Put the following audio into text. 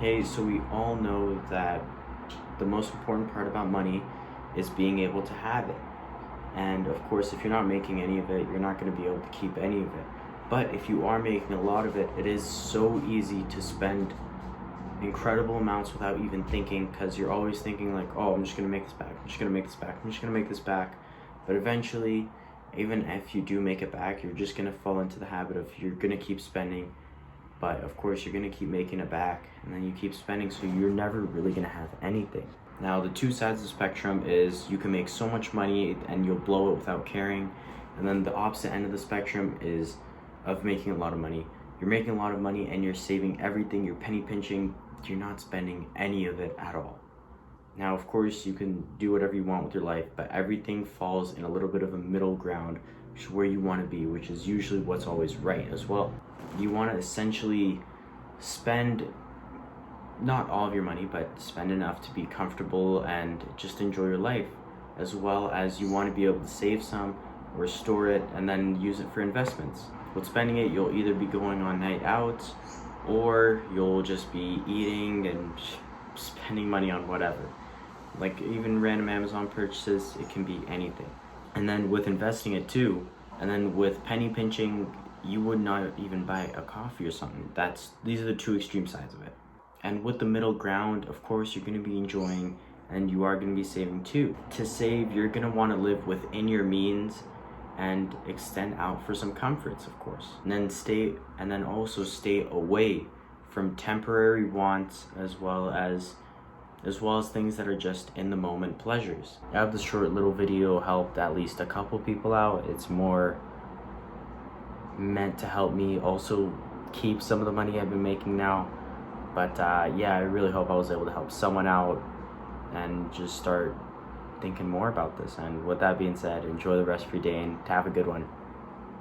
Hey, so we all know that the most important part about money is being able to have it. And of course, if you're not making any of it, you're not going to be able to keep any of it. But if you are making a lot of it, it is so easy to spend incredible amounts without even thinking, because you're always thinking like, oh, I'm just going to make this back. I'm just going to make this back. I'm just going to make this back. But eventually, even if you do make it back, you're just going to fall into the habit of you're going to keep spending. But of course, you're going to keep making it back, and then you keep spending, so you're never really going to have anything. Now, the two sides of the spectrum is you can make so much money and you'll blow it without caring. And then the opposite end of the spectrum is of making a lot of money. You're making a lot of money and you're saving everything, you're penny pinching, you're not spending any of it at all. Now, of course, you can do whatever you want with your life, but everything falls in a little bit of a middle ground, which is where you want to be, which is usually what's always right as well. You want to essentially spend not all of your money, but spend enough to be comfortable and just enjoy your life, as well as you want to be able to save some or store it and then use it for investments. With spending it, you'll either be going on night outs or you'll just be eating and spending money on whatever. Like even random Amazon purchases, it can be anything. And then with investing it too, and then with penny pinching, you would not even buy a coffee or something. These are the two extreme sides of it. And with the middle ground, of course, you're going to be enjoying and you are going to be saving too. To save, you're going to want to live within your means and extend out for some comforts, of course. And then also stay away from temporary wants as well as things that are just in the moment pleasures. I hope this short little video helped at least a couple people out. It's more meant to help me also keep some of the money I've been making now. But yeah, I really hope I was able to help someone out and just start thinking more about this. And with that being said, enjoy the rest of your day and have a good one.